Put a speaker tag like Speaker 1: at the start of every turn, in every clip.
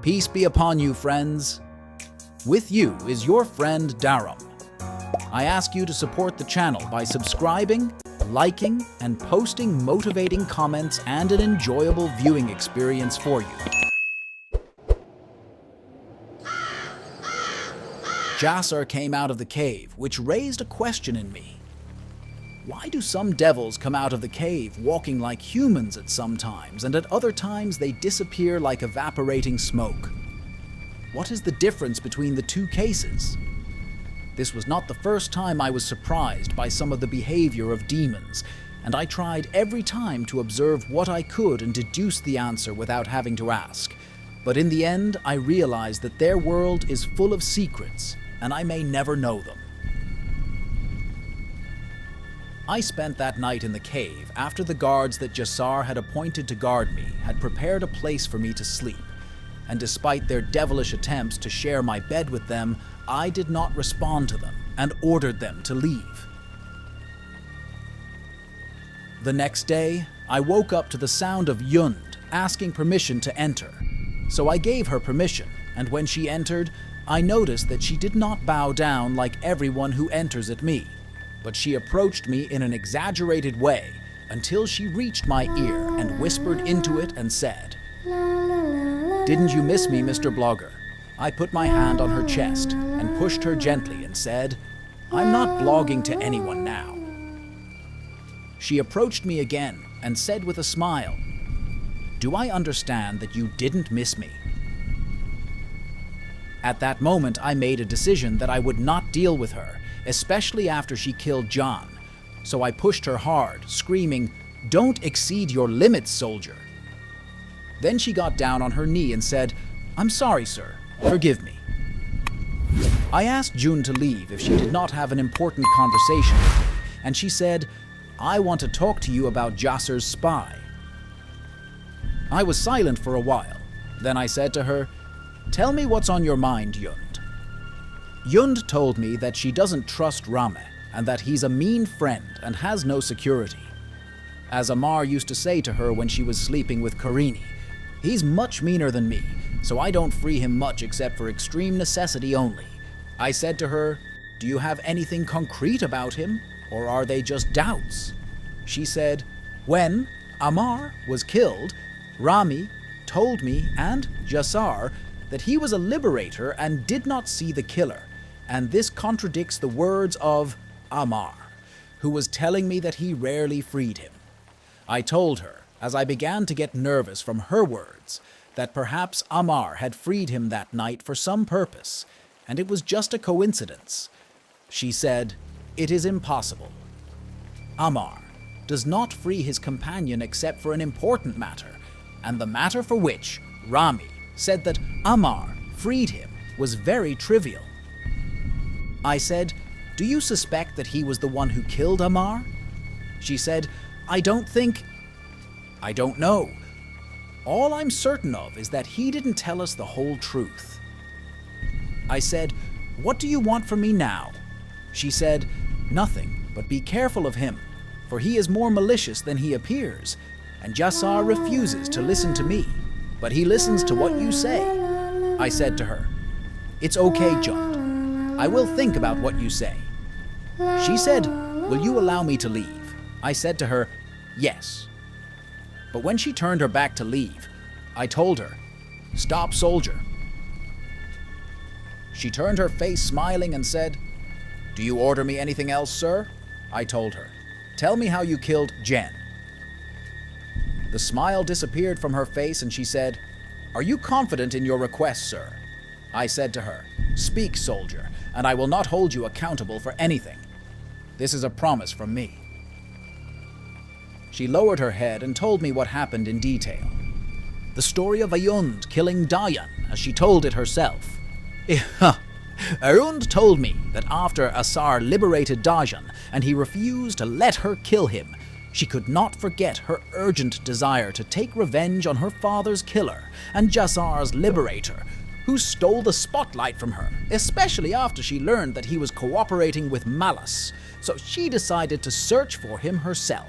Speaker 1: Peace be upon you, friends. With you is your friend Darum. I ask you to support the channel by subscribing, liking, and posting motivating comments and an enjoyable viewing experience for you. Jasser came out of the cave, which raised a question in me. Why do some devils come out of the cave walking like humans at some times, and at other times they disappear like evaporating smoke? What is the difference between the two cases? This was not the first time I was surprised by some of the behavior of demons, and I tried every time to observe what I could and deduce the answer without having to ask. But in the end, I realized that their world is full of secrets, and I may never know them. I spent that night in the cave after the guards that Jasser had appointed to guard me had prepared a place for me to sleep, and despite their devilish attempts to share my bed with them, I did not respond to them and ordered them to leave. The next day, I woke up to the sound of Yund asking permission to enter, so I gave her permission, and when she entered, I noticed that she did not bow down like everyone who enters at me, but she approached me in an exaggerated way until she reached my ear and whispered into it and said, "Didn't you miss me, Mr. Blogger?" I put my hand on her chest and pushed her gently and said, "I'm not blogging to anyone now." She approached me again and said with a smile, "Do I understand that you didn't miss me?" At that moment, I made a decision that I would not deal with her, especially after she killed John. So I pushed her hard, screaming, "Don't exceed your limits, soldier." Then she got down on her knee and said, "I'm sorry, sir. Forgive me." I asked June to leave if she did not have an important conversation with me, and she said, "I want to talk to you about Jasser's spy." I was silent for a while. Then I said to her, "Tell me what's on your mind, Yund." Yund told me that she doesn't trust Rame and that he's a mean friend and has no security. As Amar used to say to her when she was sleeping with Karini, "He's much meaner than me, so I don't free him much except for extreme necessity only." I said to her, "Do you have anything concrete about him, or are they just doubts?" She said, "When Amar was killed, Rami told me and Jasser that he was a liberator and did not see the killer, and this contradicts the words of Amar, who was telling me that he rarely freed him." I told her, as I began to get nervous from her words, that perhaps Amar had freed him that night for some purpose, and it was just a coincidence. She said, "It is impossible. Amar does not free his companion except for an important matter, and the matter for which Rami said that Amar freed him was very trivial." I said, "Do you suspect that he was the one who killed Amar?" She said, "I don't know. All I'm certain of is that he didn't tell us the whole truth." I said, "What do you want from me now?" She said, "Nothing, but be careful of him, for he is more malicious than he appears, and Jasser refuses to listen to me, but he listens to what you say." I said to her, "It's okay, Jund. I will think about what you say." She said, "Will you allow me to leave?" I said to her, "Yes." But when she turned her back to leave, I told her, "Stop, soldier." She turned her face smiling and said, "Do you order me anything else, sir?" I told her, "Tell me how you killed Jen." The smile disappeared from her face and she said, "Are you confident in your request, sir?" I said to her, "Speak, soldier, and I will not hold you accountable for anything. This is a promise from me." She lowered her head and told me what happened in detail. The story of Ayund killing Dayan, as she told it herself. Ayund told me that after Asar liberated Dajan and he refused to let her kill him, she could not forget her urgent desire to take revenge on her father's killer and Jasar's liberator, who stole the spotlight from her, especially after she learned that he was cooperating with Malus, so she decided to search for him herself.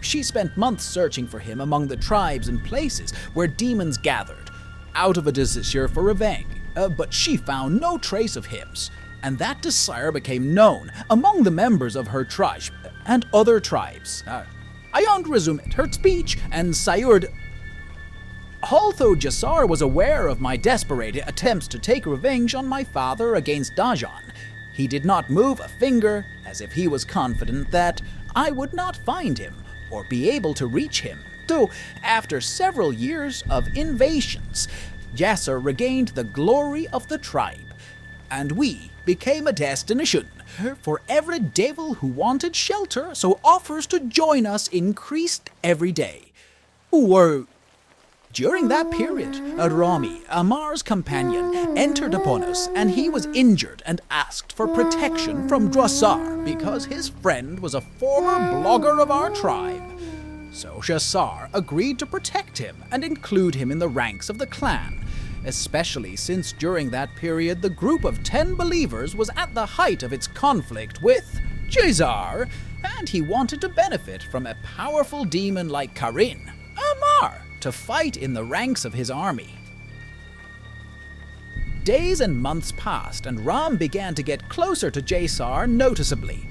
Speaker 1: She spent months searching for him among the tribes and places where demons gathered, out of a desire for revenge, but she found no trace of hims, and that desire became known among the members of her tribe and other tribes. I resumed her speech and sayurd. Although Jassar was aware of my desperate attempts to take revenge on my father against Dajan, he did not move a finger, as if he was confident that I would not find him or be able to reach him. So, after several years of invasions, Jassar regained the glory of the tribe, and we became a destination for every devil who wanted shelter, so offers to join us increased every day. During that period, Rami, Amar's companion, entered upon us, and he was injured and asked for protection from Drassar because his friend was a former blogger of our tribe. So Jassar agreed to protect him and include him in the ranks of the clan, especially since during that period the group of 10 believers was at the height of its conflict with Jassar, and he wanted to benefit from a powerful demon like Karin, Amar, to fight in the ranks of his army. Days and months passed, and Ram began to get closer to Jassar noticeably.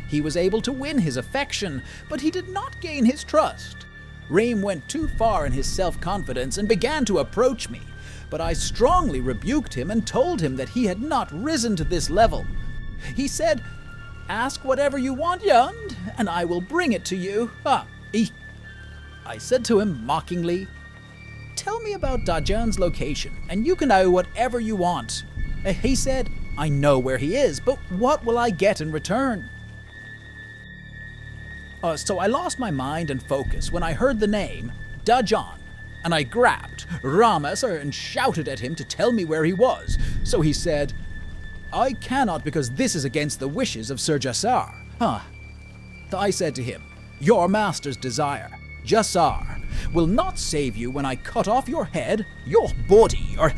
Speaker 1: He was able to win his affection, but he did not gain his trust. Reem went too far in his self-confidence and began to approach me, but I strongly rebuked him and told him that he had not risen to this level. He said, "Ask whatever you want, Yund, and I will bring it to you." I said to him mockingly, "Tell me about Dajan's location, and you can know whatever you want." He said, "I know where he is, but what will I get in return?" So I lost my mind and focus when I heard the name Dajan, and I grabbed Ramas and shouted at him to tell me where he was. So he said, "I cannot because this is against the wishes of Sir Jassar." I said to him, "Your master's desire, Jassar, will not save you when I cut off your head, your body, or..."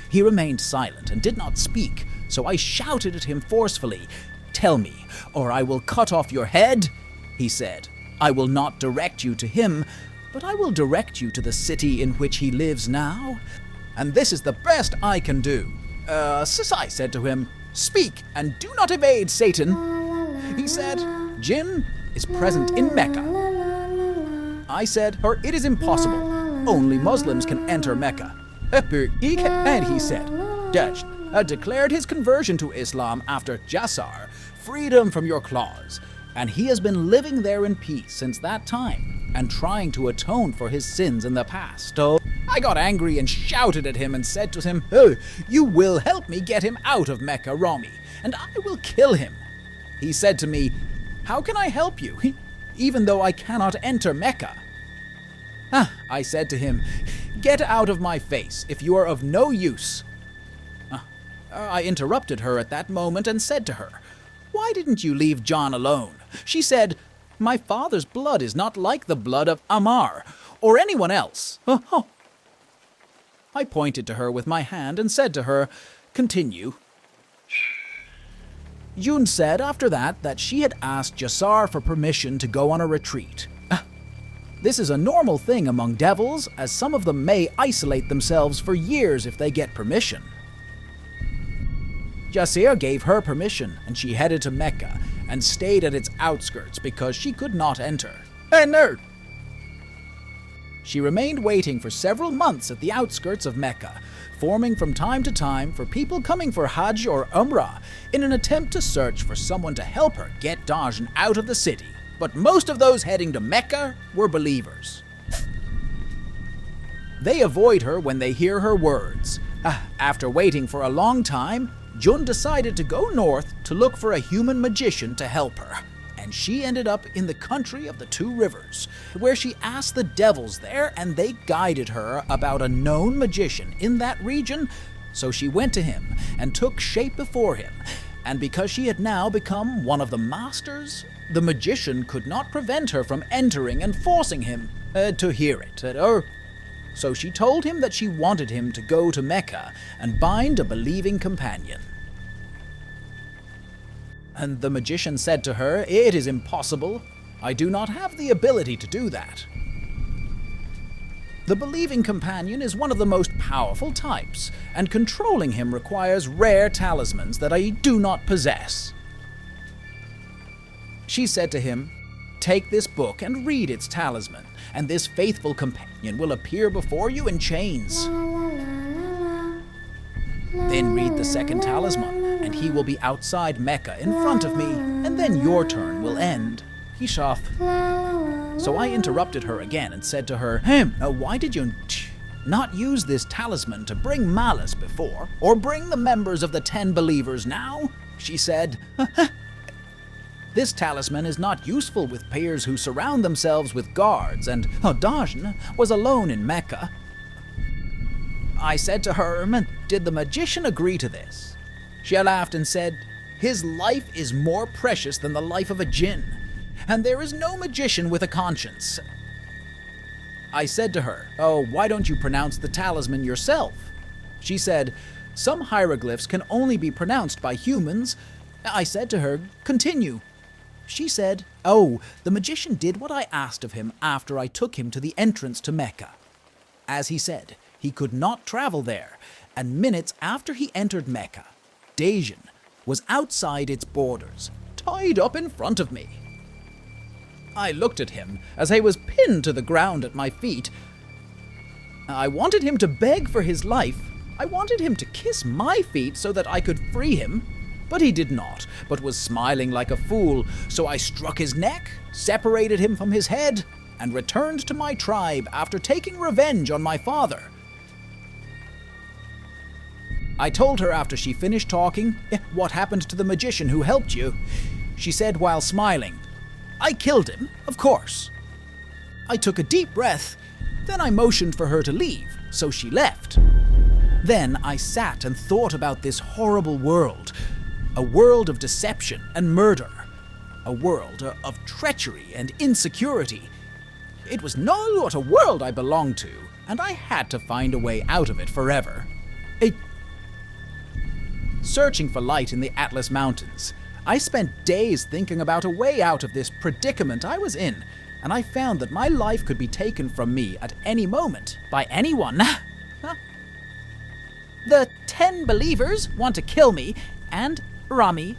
Speaker 1: He remained silent and did not speak, so I shouted at him forcefully, "Tell me, or I will cut off your head." He said, "I will not direct you to him, but I will direct you to the city in which he lives now, and this is the best I can do." I said to him, "Speak, and do not evade, Satan." He said, "Jinn is present in Mecca." I said, "It is impossible. Only Muslims can enter Mecca." And he said, "Daj declared his conversion to Islam after Jassar, freedom from your claws, and he has been living there in peace since that time and trying to atone for his sins in the past." So I got angry and shouted at him and said to him, "You will help me get him out of Mecca, Rami, and I will kill him." He said to me, "How can I help you, even though I cannot enter Mecca?" I said to him, "Get out of my face if you are of no use." I interrupted her at that moment and said to her, "Why didn't you leave John alone?" She said, "My father's blood is not like the blood of Amar or anyone else." I pointed to her with my hand and said to her, "Continue." June said after that she had asked Jassar for permission to go on a retreat. This is a normal thing among devils, as some of them may isolate themselves for years if they get permission. Jassar gave her permission, and she headed to Mecca and stayed at its outskirts because she could not enter. Nerd! She remained waiting for several months at the outskirts of Mecca, forming from time to time for people coming for Hajj or Umrah in an attempt to search for someone to help her get Dajan out of the city. But most of those heading to Mecca were believers. They avoid her when they hear her words. After waiting for a long time, Jun decided to go north to look for a human magician to help her, and she ended up in the country of the two rivers, where she asked the devils there, and they guided her about a known magician in that region. So she went to him and took shape before him, and because she had now become one of the masters, the magician could not prevent her from entering and forcing him to hear it. So she told him that she wanted him to go to Mecca and bind a believing companion. And the magician said to her, "It is impossible. I do not have the ability to do that." The believing companion is one of the most powerful types, and controlling him requires rare talismans that I do not possess. She said to him, "Take this book and read its talisman, and this faithful companion will appear before you in chains. Then read the second talisman, and he will be outside Mecca in front of me, and then your turn will end." Hishath. So I interrupted her again and said to her, why did you not use this talisman to bring malice before, or bring the members of the 10 believers now? She said, "This talisman is not useful with peers who surround themselves with guards, and Dajn was alone in Mecca." I said to her, "Did the magician agree to this?" She laughed and said, "His life is more precious than the life of a jinn, and there is no magician with a conscience." I said to her, "Why don't you pronounce the talisman yourself?" She said, "Some hieroglyphs can only be pronounced by humans." I said to her, "Continue." She said, "The magician did what I asked of him after I took him to the entrance to Mecca. As he said, he could not travel there, and minutes after he entered Mecca, Dajn was outside its borders, tied up in front of me. I looked at him as I was pinned to the ground at my feet. I wanted him to beg for his life. I wanted him to kiss my feet so that I could free him. But he did not, but was smiling like a fool, so I struck his neck, separated him from his head, and returned to my tribe after taking revenge on my father." I told her after she finished talking, "What happened to the magician who helped you?" She said while smiling, "I killed him, of course." I took a deep breath, then I motioned for her to leave, so she left. Then I sat and thought about this horrible world, a world of deception and murder, a world of treachery and insecurity. It was not a world I belonged to, and I had to find a way out of it forever. Searching for light in the Atlas Mountains, I spent days thinking about a way out of this predicament I was in, and I found that my life could be taken from me at any moment by anyone. The 10 believers want to kill me, and Rami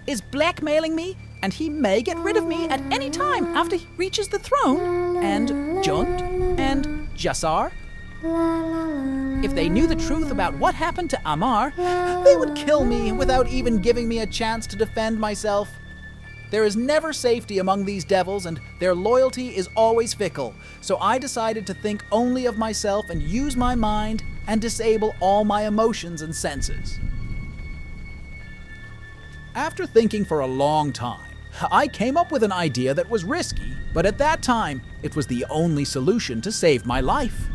Speaker 1: is blackmailing me, and he may get rid of me at any time after he reaches the throne, and Jund and Jassar. If they knew the truth about what happened to Ammar, they would kill me without even giving me a chance to defend myself. There is never safety among these devils, and their loyalty is always fickle, so I decided to think only of myself and use my mind and disable all my emotions and senses. After thinking for a long time, I came up with an idea that was risky, but at that time, it was the only solution to save my life.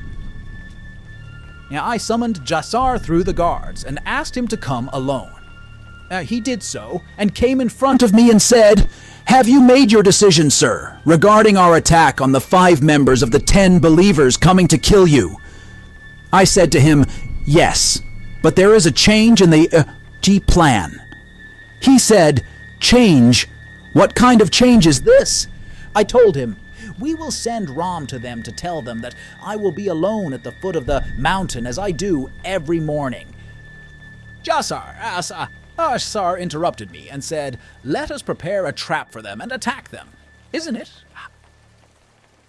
Speaker 1: I summoned Jassar through the guards and asked him to come alone. He did so and came in front of me and said, "Have you made your decision, sir, regarding our attack on the 5 members of the 10 believers coming to kill you?" I said to him, "Yes, but there is a change in the plan." He said, "Change? What kind of change is this?" I told him, "We will send Ram to them to tell them that I will be alone at the foot of the mountain as I do every morning." Jassar interrupted me and said, "Let us prepare a trap for them and attack them, isn't it?"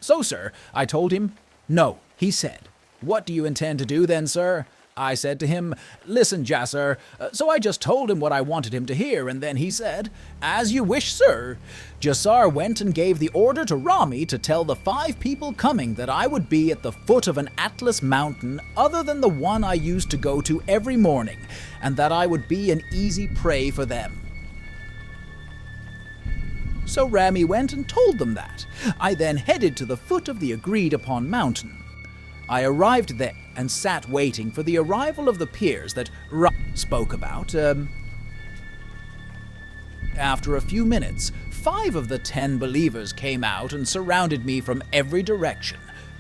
Speaker 1: "So, sir," I told him. "No," he said. "What do you intend to do then, sir?" I said to him, "Listen, Jassar." So I just told him what I wanted him to hear, and then he said, "As you wish, sir." Jassar went and gave the order to Rami to tell the 5 people coming that I would be at the foot of an Atlas mountain other than the one I used to go to every morning, and that I would be an easy prey for them. So Rami went and told them that. I then headed to the foot of the agreed-upon mountain. I arrived there and sat waiting for the arrival of the peers that Rami spoke about. After a few minutes, 5 of the 10 believers came out and surrounded me from every direction,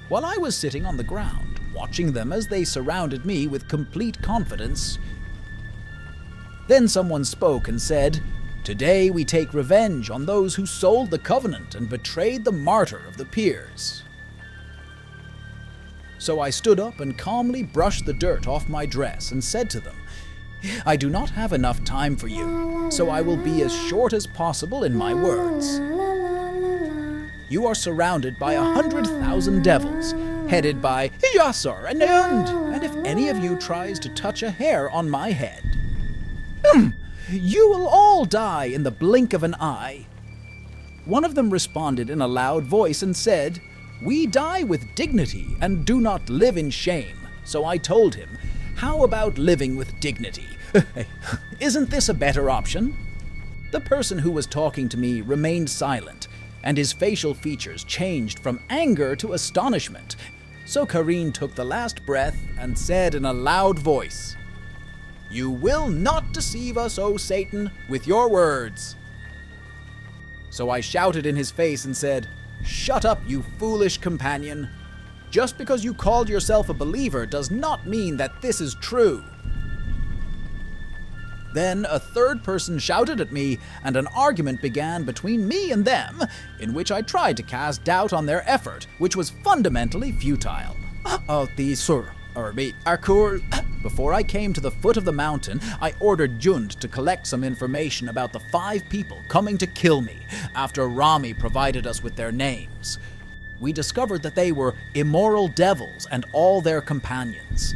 Speaker 1: while I was sitting on the ground, watching them as they surrounded me with complete confidence. Then someone spoke and said, "Today we take revenge on those who sold the covenant and betrayed the martyr of the peers." So I stood up and calmly brushed the dirt off my dress and said to them, I do not have enough time for you, so I will be as short as possible in my words. You are surrounded by 100,000 devils, headed by Yasar and Yund, and if any of you tries to touch a hair on my head, you will all die in the blink of an eye. One of them responded in a loud voice and said, We die with dignity and do not live in shame. So I told him, How about living with dignity? Isn't this a better option? The person who was talking to me remained silent, and his facial features changed from anger to astonishment. So Kareen took the last breath and said in a loud voice, You will not deceive us, O Satan, with your words. So I shouted in his face and said, Shut up, you foolish companion. Just because you called yourself a believer does not mean that this is true. Then a third person shouted at me, and an argument began between me and them, in which I tried to cast doubt on their effort, which was fundamentally futile. Before I came to the foot of the mountain, I ordered Jund to collect some information about the 5 people coming to kill me, after Rami provided us with their names. We discovered that they were immoral devils and all their companions.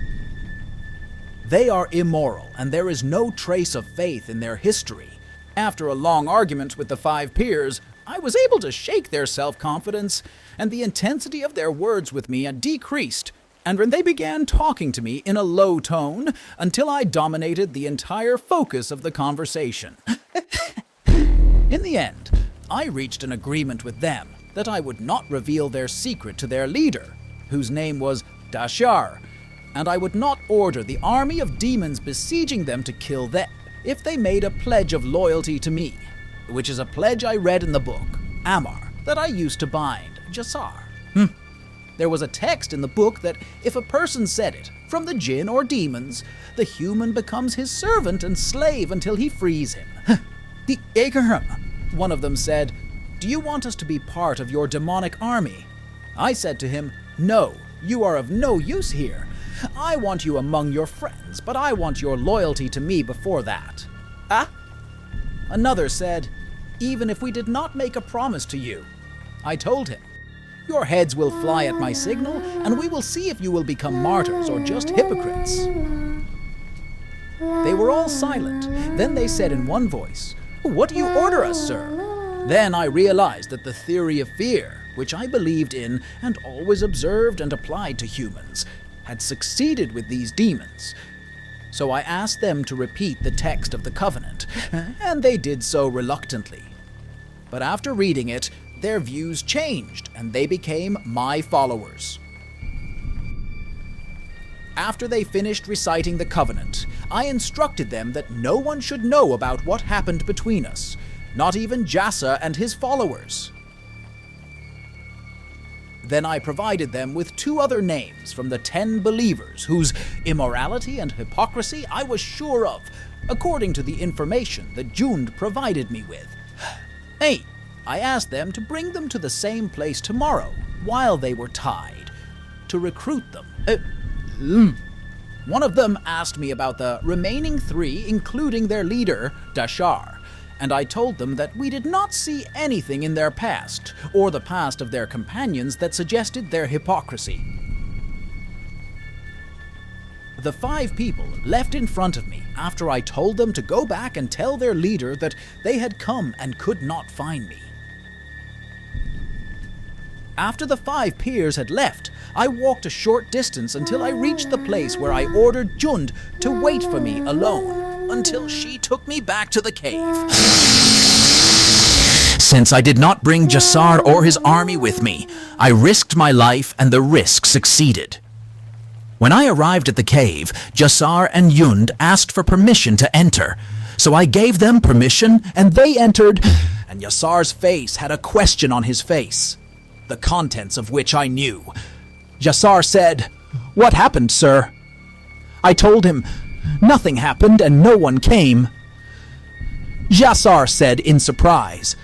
Speaker 1: They are immoral, and there is no trace of faith in their history. After a long argument with the 5 peers, I was able to shake their self-confidence, and the intensity of their words with me decreased, and when they began talking to me in a low tone, until I dominated the entire focus of the conversation. In the end, I reached an agreement with them that I would not reveal their secret to their leader, whose name was Dashar, and I would not order the army of demons besieging them to kill them if they made a pledge of loyalty to me, which is a pledge I read in the book, Amar, that I used to bind Jasar. There was a text in the book that if a person said it, from the jinn or demons, the human becomes his servant and slave until he frees him. One of them said, Do you want us to be part of your demonic army? I said to him, No, you are of no use here. I want you among your friends, but I want your loyalty to me before that. Another said, Even if we did not make a promise to you. I told him, Your heads will fly at my signal, and we will see if you will become martyrs or just hypocrites. They were all silent. Then they said in one voice, What do you order us, sir? Then I realized that the theory of fear, which I believed in and always observed and applied to humans, had succeeded with these demons. So I asked them to repeat the text of the covenant, and they did so reluctantly. But after reading it, their views changed, and they became my followers. After they finished reciting the covenant, I instructed them that no one should know about what happened between us, not even Jassa and his followers. Then I provided them with 2 other names from the 10 believers whose immorality and hypocrisy I was sure of, according to the information that Jund provided me with. I asked them to bring them to the same place tomorrow, while they were tied, to recruit them. One of them asked me about the remaining 3, including their leader, Dashar, and I told them that we did not see anything in their past, or the past of their companions, that suggested their hypocrisy. The 5 people left in front of me after I told them to go back and tell their leader that they had come and could not find me. After the 5 peers had left, I walked a short distance until I reached the place where I ordered Jund to wait for me alone, until she took me back to the cave. Since I did not bring Jassar or his army with me, I risked my life, and the risk succeeded. When I arrived at the cave, Jassar and Jund asked for permission to enter, so I gave them permission, and they entered, and Jassar's face had a question on his face, the contents of which I knew. Jassar said, "What happened, sir?" I told him, "Nothing happened and no one came." Jassar said in surprise,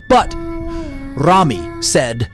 Speaker 1: "But," Rami said,